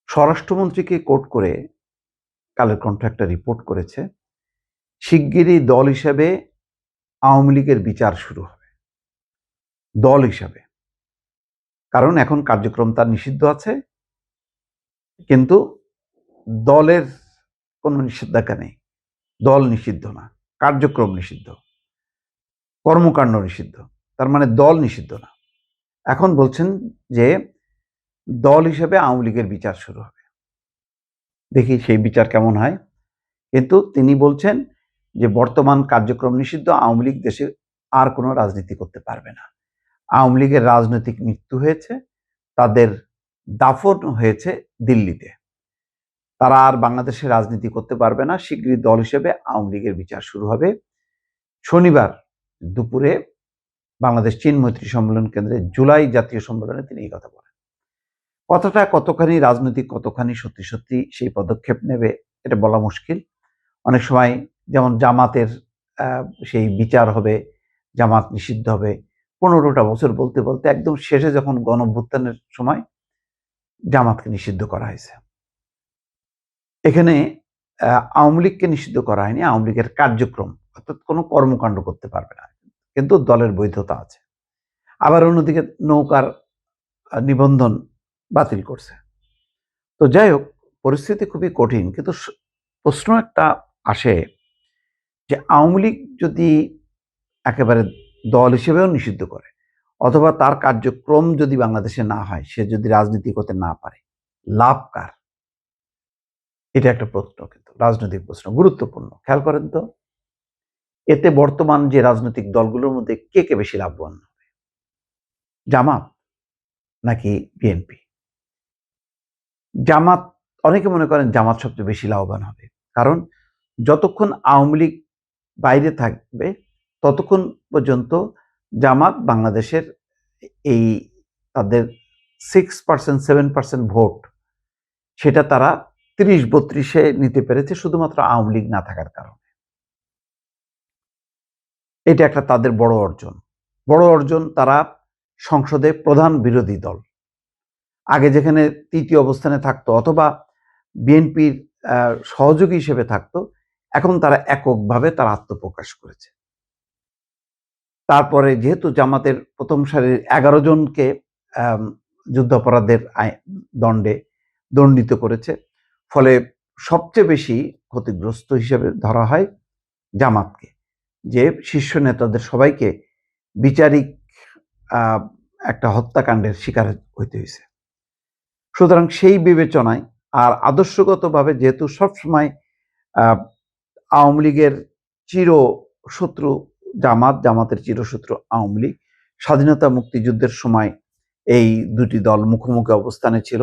স্বরাষ্ট্রমন্ত্রীকে coat করে কালের কণ্ঠ একটা report করেছে, শিগগিরই দল হিসেবে আওয়ামী লীগের বিচার শুরু হবে। দল হিসাবে, কারণ এখন কার্যক্রম তার নিষিদ্ধ আছে, কিন্তু দলের কোনো নিষেধাজ্ঞা নেই। দল নিষিদ্ধ না, কার্যক্রম নিষিদ্ধ, কর্মকাণ্ড নিষিদ্ধ, তার মানে দল নিষিদ্ধ না। এখন বলছেন যে দল হিসেবে আওয়ামী লীগের বিচার শুরু হবে। দেখি সেই বিচার কেমন হয়। কিন্তু তিনি বলছেন যে বর্তমান কার্যক্রম নিষিদ্ধ, আওয়ামী লীগ দেশে আর কোনো রাজনীতি করতে পারবে না। আওয়ামী লীগের রাজনৈতিক মৃত্যু হয়েছে, তাদের দাফন হয়েছে দিল্লিতে। তারা আর বাংলাদেশে রাজনীতি করতে পারবে না। শিগগিরই দল হিসেবে আওয়ামী লীগের বিচার শুরু হবে। শনিবার দুপুরে বাংলাদেশ চীন মৈত্রী সম্মেলন কেন্দ্রে জুলাই জাতীয় সম্মেলনে তিনি এই কথা বলেন। কথাটা কতখানি রাজনৈতিক, কতখানি সত্যি সত্যি সেই পদক্ষেপ নেবে, এটা বলা মুশকিল। অনেক সময় যেমন জামাতের সেই বিচার হবে, জামাত নিষিদ্ধ হবে, 15টা বছর বলতে বলতে একদম শেষে যখন গণঅভ্যুত্থানের সময় জামাতকে নিষিদ্ধ করা হয়েছে। এখানে আওয়ামী লীগকে নিষিদ্ধ করা হয়নি, আওয়ামী লীগের কার্যক্রম অর্থাৎ কোনো কর্মকাণ্ড করতে পারবে না, কিন্তু দলের বৈধতা আছে। আবার অন্যদিকে নৌকার নিবন্ধন বাতিল করছে। তো যাই হোক, পরিস্থিতি খুবই কঠিন, কিন্তু প্রশ্ন একটা আসে যে আওয়ামী লীগ যদি একেবারে দল হিসেবেও নিষিদ্ধ করে, অথবা তার কার্যক্রম যদি বাংলাদেশে না হয়, সে যদি রাজনীতি করতে না পারে, লাভ কার? এটা একটা প্রশ্ন, কিন্তু রাজনৈতিক প্রশ্ন, গুরুত্বপূর্ণ। খেয়াল করেন তো, এতে বর্তমান যে রাজনৈতিক দলগুলোর মধ্যে কে কে বেশি লাভবান হবে? জামাত নাকি বিএনপি? জামাত, অনেকে মনে করেন জামাত সবচেয়ে বেশি লাভবান হবে, কারণ যতক্ষণ আওয়ামী লীগ বাইরে থাকবে ততক্ষণ পর্যন্ত জামাত বাংলাদেশের এই তাদের 6% 7% ভোট, সেটা তারা 30-32-এ নিতে পেরেছে শুধুমাত্র আওয়ামী লীগ না থাকার কারণে। এটা একটা তাদের বড় অর্জন। বড় অর্জন, তারা সংসদে প্রধান বিরোধী দল। আগে যেখানে তৃতীয় অবস্থানে থাকতো অথবা বিএনপির সহযোগী হিসেবে থাকতো, এখন তারা এককভাবে তারা আত্মপ্রকাশ করেছে। তারপরে যেহেতু জামাতের প্রথম সারির 11 জনকে যুদ্ধাপরাধের দণ্ডে দণ্ডিত করেছে, ফলে সবচেয়ে বেশি ক্ষতিগ্রস্ত হিসেবে ধরা হয় জামাতকে, যে শীর্ষ নেতাদের সবাইকে বিচারিক একটা হত্যাকাণ্ডের শিকার হইতে হয়েছে। সুতরাং সেই বিবেচনায় আর আদর্শগতভাবে যেহেতু সবসময় আওয়ামী লীগের চিরশত্রু জামাত, জামাতের চিরশত্রু আওয়ামী লীগ, স্বাধীনতা মুক্তিযুদ্ধের সময় এই দুটি দল মুখোমুখি অবস্থানে ছিল,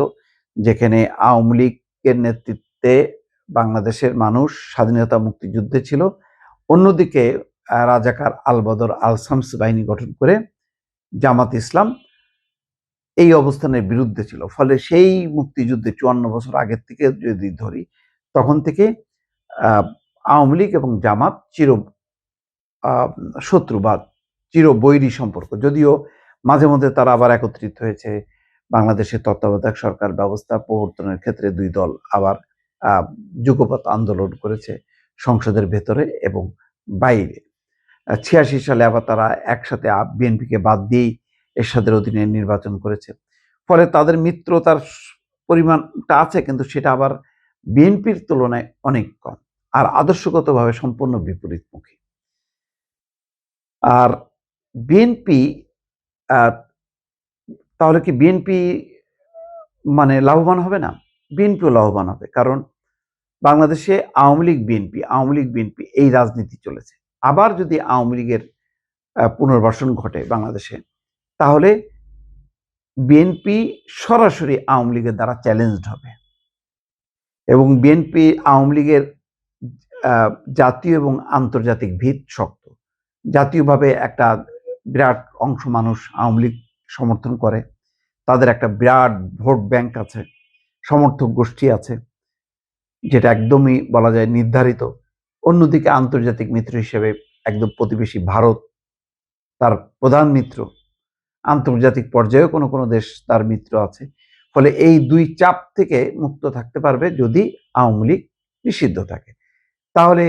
যেখানে আওয়ামী লীগের নেতৃত্বে বাংলাদেশের মানুষ স্বাধীনতা মুক্তিযুদ্ধে ছিল, অন্যদিকে রাজাকার আল বদর আল শামস বাহিনী গঠন করে জামাত ইসলাম এই অবস্থানের বিরুদ্ধে ছিল। ফলে সেই মুক্তিযুদ্ধে 54 বছর আগের থেকে যদি ধরি, তখন থেকে আওয়ামী লীগ এবং জামাত চির শত্রু বা চির বৈরী সম্পর্ক। যদিও মাঝে মধ্যে তারা আবার একত্রিত হয়েছে, বাংলাদেশের তত্ত্বাবধায়ক সরকার ব্যবস্থা প্রবর্তনের ক্ষেত্রে দুই দল আবার যুগপৎ আন্দোলন করেছে সংসদের ভেতরে এবং বাইরে। 86 সালে আবার তারা একসাথে বিএনপিকে বাদ দিয়েই এরশাদের অধীনে নির্বাচন করেছে। ফলে তাদের মিত্রতার পরিমাণটা আছে, কিন্তু সেটা আবার বিএনপির তুলনায় অনেক কম, আর আদর্শগতভাবে সম্পূর্ণ বিপরীতমুখী। আর বিএনপি, তাহলে কি বিএনপি মানে লাভবান হবে না? বিএনপিও লাভবান হবে, কারণ বাংলাদেশে আওয়ামী লীগ বিএনপি এই রাজনীতি চলেছে। আবার যদি আওয়ামী লীগের পুনর্বাসন ঘটে বাংলাদেশে, তাহলে বিএনপি সরাসরি আওয়ামী লীগের দ্বারা চ্যালেঞ্জড হবে, এবং বিএনপি আওয়ামী লীগের জাতীয় এবং আন্তর্জাতিক ভিত শক্ত। জাতীয়ভাবে একটা বিরাট অংশ মানুষ আওয়ামী লীগ সমর্থন করে, তাদের একটা বিরাট ভোট ব্যাংক আছে, সমর্থক গোষ্ঠী আছে, যেটা একদমই বলা যায় নির্ধারিত। অন্যদিকে আন্তর্জাতিক মিত্র হিসেবে একদম প্রতিবেশী ভারত তার প্রধান মিত্র, আন্তর্জাতিক পর্যায়েও কোনো কোনো দেশ তার মিত্র আছে। ফলে এই দুই চাপ থেকে মুক্ত থাকতে পারবে যদি আওয়ামী লীগ নিষিদ্ধ থাকে। তাহলে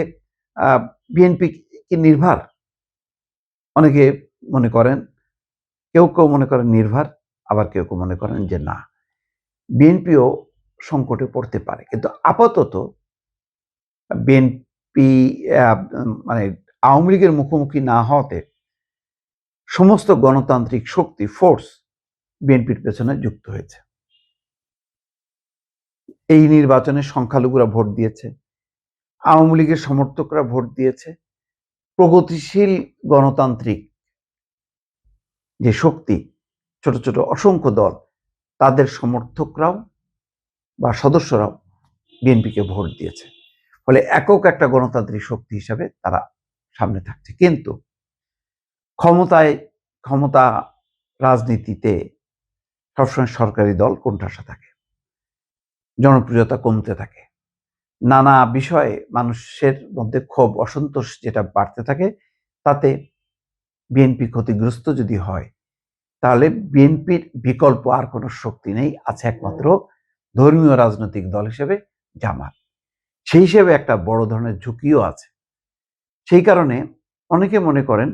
বিএনপি কি নির্ভার? অনেকে মনে করেন, কেউ মনে করেন নির্ভার, আবার কেউ মনে করেন যে না, বিএনপিও সংকটে পড়তে পারে। কিন্তু আপাতত বিএনপি মানে আওয়ামী লীগের মুখোমুখি না হওয়াতে সমস্ত গণতান্ত্রিক শক্তি, ফোর্স বিএনপির পেছনে যুক্ত হয়েছে। এই নির্বাচনে সংখ্যালঘুরা ভোট দিয়েছে, আওয়ামী লীগের সমর্থকরা ভোট দিয়েছে, প্রগতিশীল গণতান্ত্রিক যে শক্তি, ছোট ছোট অসংখ্য দল, তাদের সমর্থকরাও বা সদস্যরাও বিএনপিকে ভোট দিয়েছে। ফলে একক একটা গণতান্ত্রিক শক্তি হিসাবে তারা সামনে থাকছে। কিন্তু ক্ষমতা রাজনীতিতে সবসময় সরকারি দল কোণঠাসা থাকে, জনপ্রিয়তা কমতে থাকে, নানা বিষয়ে মানুষের মধ্যে ক্ষোভ, অসন্তোষ যেটা বাড়তে থাকে, তাতে বিএনপি ক্ষতিগ্রস্ত যদি হয়, তাহলে বিএনপির বিকল্প আর কোনো শক্তি নেই, আছে একমাত্র ধর্মীয় রাজনৈতিক দল হিসেবে জামাত। সেই হিসেবে একটা বড় ধরনের ঝুঁকিও আছে। সেই কারণে অনেকে মনে করেন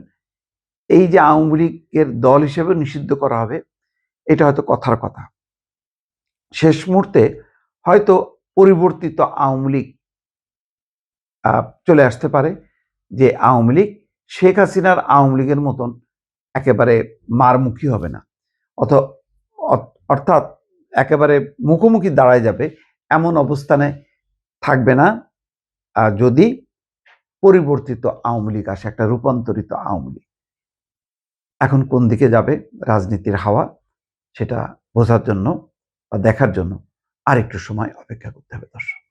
এই যে আওয়ামী লীগের দল হিসেবে নিষিদ্ধ করা হবে, এটা হয়তো কথার কথা। শেষ মুহূর্তে হয়তো পরিবর্তিত আওয়ামী লীগ চলে আসতে পারে, যে আওয়ামী লীগ শেখ হাসিনার আওয়ামী লীগের মতন একেবারে মারমুখী হবে না, অর্থাৎ একেবারে মুখোমুখি দাঁড়ায় যাবে এমন অবস্থানে থাকবে না, যদি পরিবর্তিত আওয়ামী লীগ আসে, একটা রূপান্তরিত আওয়ামী লীগ। এখন কোন দিকে যাবে রাজনীতির হাওয়া, সেটা বোঝার জন্য বা দেখার জন্য আরেকটু সময় অপেক্ষা করতে হবে দর্শক।